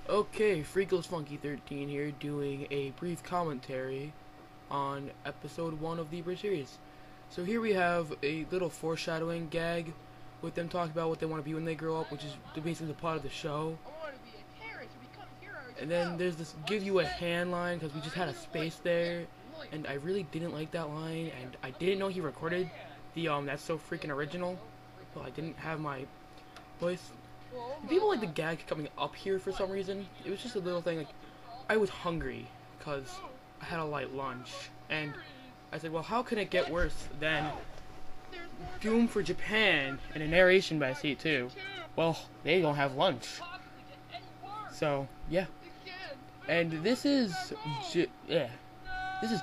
Okay, Freakles Funky 13 here, doing a brief commentary on episode 1 of the Bridge series. So here we have a little foreshadowing gag with them talking about what they want to be when they grow up, which is basically the plot of the show. And then there's this give you a hand line, because we just had a space there, and I really didn't like that line, and I didn't know he recorded the That's So Freaking Original, so I didn't have my voice. People like the gag coming up here for some reason. It was just a little thing, like, I was hungry because I had a light lunch, and I said, well, how can it get worse than Doom for Japan, and a narration by C2? Well, they don't have lunch. So, yeah. And this is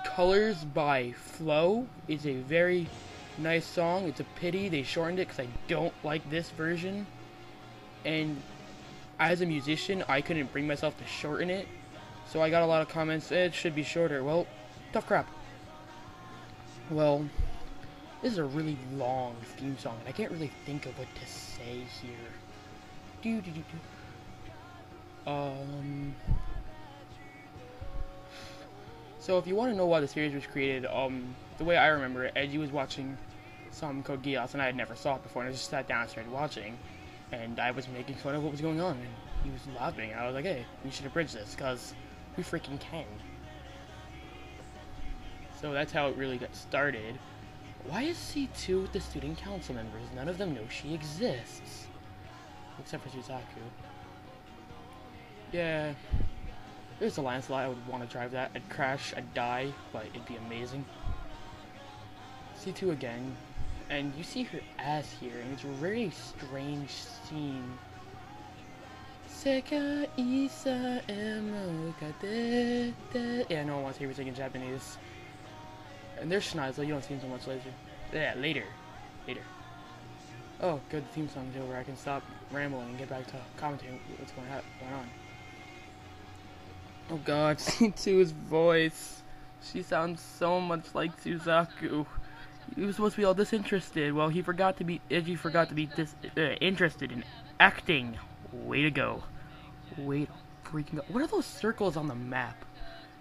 Colors by Flo. It's a very nice song. It's a pity they shortened it because I don't like this version. And as a musician, I couldn't bring myself to shorten it. So I got a lot of comments, it should be shorter. Well, tough crap. Well, this is a really long theme song, and I can't really think of what to say here. So if you want to know why the series was created, the way I remember it, Edgy was watching some Code Geass, and I had never saw it before, and I just sat down and started watching. And I was making fun of what was going on, and he was laughing, and I was like, hey, we should abridge this, because we freaking can. So that's how it really got started. Why is C2 with the student council members? None of them know she exists. Except for Suzaku. Yeah. There's a landslide, I would want to drive that. I'd crash, I'd die, but it'd be amazing. C2 again. And you see her ass here, and it's a very strange scene. Seka isa emokate. Yeah, no one wants to hear me singing Japanese. And there's Schneisel, you don't see him so much later. Yeah, later. Oh, good, the theme song's over. I can stop rambling and get back to commenting what's going on. Oh god, C2's voice. She sounds so much like Suzaku. He was supposed to be all disinterested. Well, Edgy forgot to be interested in acting. Way to go. Way to freaking go. What are those circles on the map?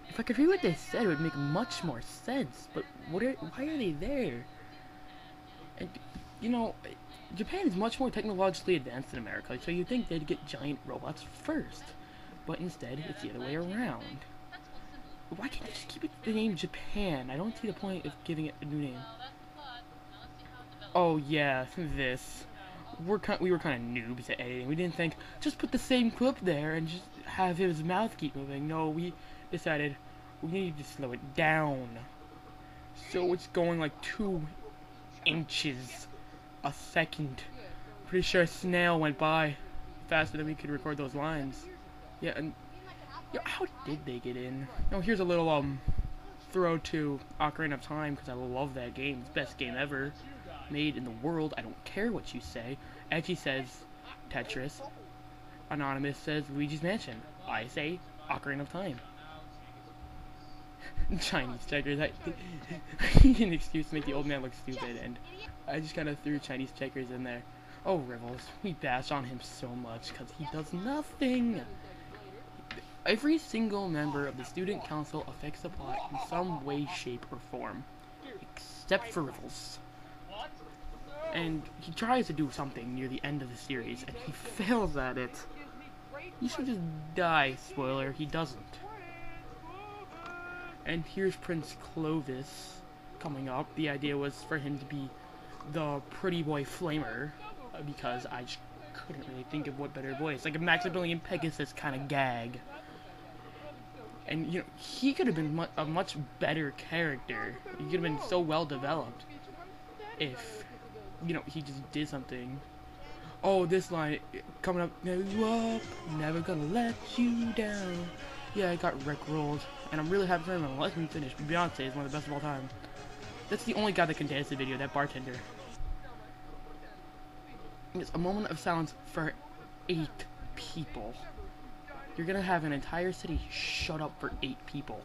If I could read what they said, it would make much more sense. But why are they there? And, you know, Japan is much more technologically advanced than America, so you'd think they'd get giant robots first. But instead, it's the other way around. Why can't you just keep it the name Japan? I don't see the point of giving it a new name. Oh yeah, this. We were kind of noobs at editing. We didn't think, just put the same clip there and just have his mouth keep moving. No, we decided we need to slow it down. So it's going like 2 inches a second. Pretty sure a snail went by faster than we could record those lines. Yeah, and yeah, how did they get in? Oh, here's a little throw to Ocarina of Time, because I love that game. It's the best game ever made in the world. I don't care what you say. Edgy says Tetris. Anonymous says Luigi's Mansion. I say Ocarina of Time. Chinese checkers. I need an excuse to make the old man look stupid, and I just kind of threw Chinese checkers in there. Oh, Rivals. We bash on him so much because he does nothing. Every single member of the student council affects the plot in some way, shape, or form. Except for Rivals. And he tries to do something near the end of the series, and he fails at it. He should just die, spoiler, he doesn't. And here's Prince Clovis coming up. The idea was for him to be the pretty boy flamer, because I just couldn't really think of what better voice. Like a Maximilian Pegasus kind of gag. And, you know, he could have been a much better character. He could have been so well developed if, you know, he just did something. Oh, this line coming up. Never you up, never gonna let you down. Yeah, I got rickrolled, and I'm really happy for him. Let him finish. Beyonce is one of the best of all time. That's the only guy that can dance the video, that bartender. It's a moment of silence for 8 people. You're gonna have an entire city shut up for 8 people.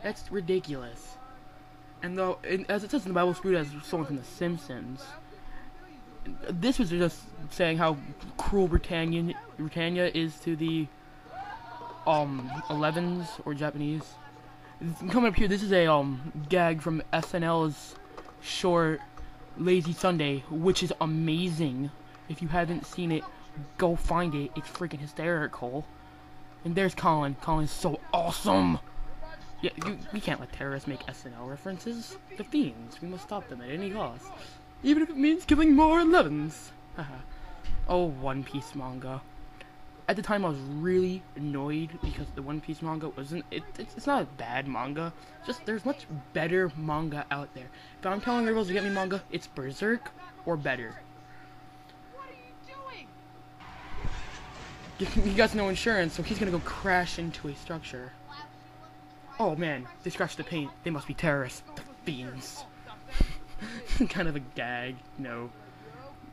That's ridiculous. And though, as it says in the Bible, screwed as someone from The Simpsons, this was just saying how cruel Britannia is to the 11s or Japanese. Coming up here, this is a gag from SNL's short Lazy Sunday, which is amazing. If you haven't seen it, go find it. It's freaking hysterical. And there's Colin. Colin's so awesome. Yeah, we can't let terrorists make SNL references. The fiends. We must stop them at any cost, even if it means killing more 11s. Oh, One Piece manga. At the time, I was really annoyed because the One Piece manga wasn't. It's not a bad manga. Just there's much better manga out there. If I'm telling girls to get me manga, it's Berserk or better. What are you doing? He got no insurance, so he's gonna go crash into a structure. Oh man, they scratched the paint. They must be terrorists. The fiends. Kind of a gag. No,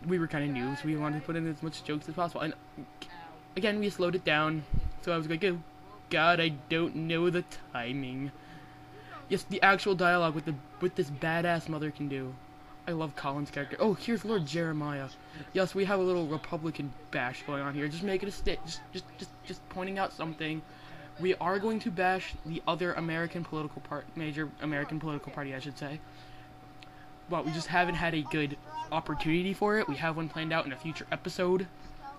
we were kind of new, so we wanted to put in as much jokes as possible. And again, we slowed it down, so I was like, oh god, I don't know the timing. Yes, the actual dialogue with this badass mother can do. I love Colin's character. Oh, here's Lord Jeremiah. Yes, we have a little Republican bash going on here. Just make it a stick. Just pointing out something. We are going to bash the other major American political party, I should say. But we just haven't had a good opportunity for it. We have one planned out in a future episode.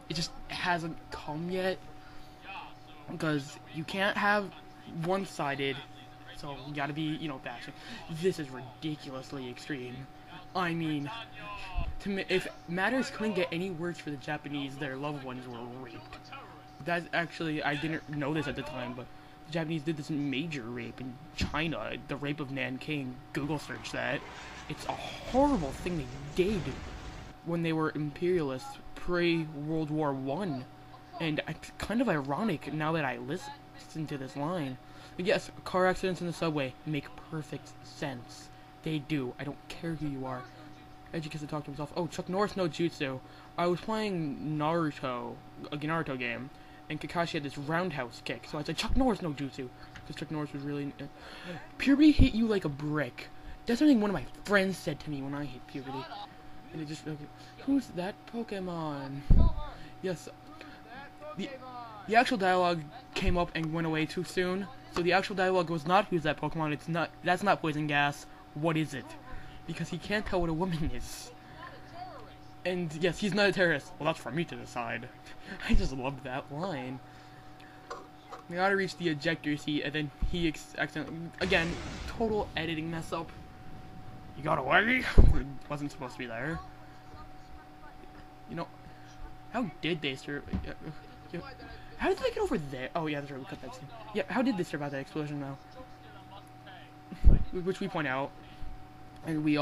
It just hasn't come yet, because you can't have one-sided, so you gotta be, bashing. This is ridiculously extreme. I mean, if matters couldn't get any worse for the Japanese, their loved ones were raped. That's actually, I didn't know this at the time, but the Japanese did this major rape in China, the rape of Nanking. Google search that. It's a horrible thing they did when they were imperialists pre-World War I. And it's kind of ironic now that I listen to this line. But yes, car accidents in the subway make perfect sense. They do. I don't care who you are. Edgy gets to talk to himself. Oh, Chuck Norris no jutsu. I was playing Naruto, a Naruto game, and Kakashi had this roundhouse kick. So I said, Chuck Norris no jutsu. Because Chuck Norris was really... puberty hit you like a brick. That's something one of my friends said to me when I hit puberty. And it just... Okay, who's that Pokemon? Yes. The actual dialogue came up and went away too soon. So the actual dialogue was not, who's that Pokemon? It's not... That's not poison gas. What is it? Because he can't tell what a woman is. And yes, he's not a terrorist. Well, that's for me to decide. I just loved that line. We gotta reach the ejector seat, and then he accidentally... Again, total editing mess up. You got away? It wasn't supposed to be there. How did they survive? How did they get over there? Oh yeah, that's right, we cut that scene. Yeah, how did they survive that explosion though? Which we point out. And we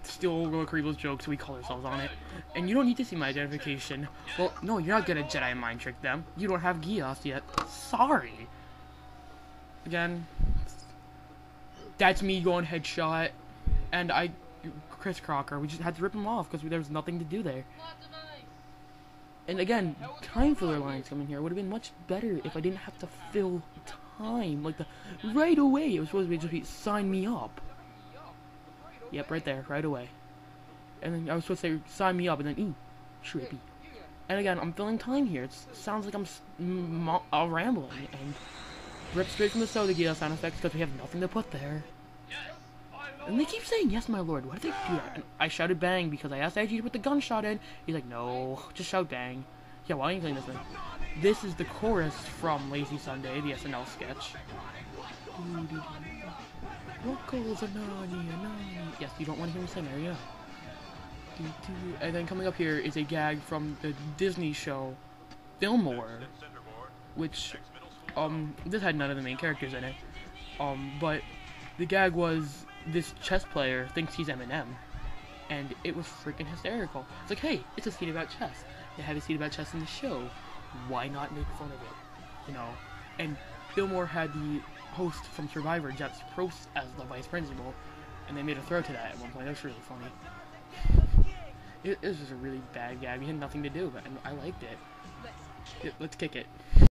steal Karibo's joke, so we call ourselves on it. And you don't need to see my identification. Well, no, you're not gonna Jedi mind trick them. You don't have Gios yet. Sorry. Again, that's me going headshot, and Chris Crocker. We just had to rip him off because there was nothing to do there. And again, time filler lines coming here would have been much better if I didn't have to fill time. Like right away, it was supposed to just be sign me up. Yep, right there, right away. And then I was supposed to say, sign me up, and then, ooh, trippy. And again, I'm filling time here. It sounds like I'm rambling, and rip straight from the soda gear sound effects, because we have nothing to put there. And they keep saying, yes, my lord, why do they do that? And I shouted bang, because I asked AG to put the gunshot in. He's like, no, just shout bang. Yeah, why are you playing this thing? This is the chorus from Lazy Sunday, the SNL sketch. Yes, you don't want to hear me say Mario. And then coming up here is a gag from the Disney show Fillmore, which this had none of the main characters in it. But the gag was this chess player thinks he's Eminem, and it was freaking hysterical. It's like, hey, it's a scene about chess. They had a scene about chess in the show. Why not make fun of it? And Fillmore had the host from Survivor, Jets Prost, as the vice principal, and they made a throw to that at one point. That was really funny. It was just a really bad gag. We had nothing to do, but I liked it. Let's kick it.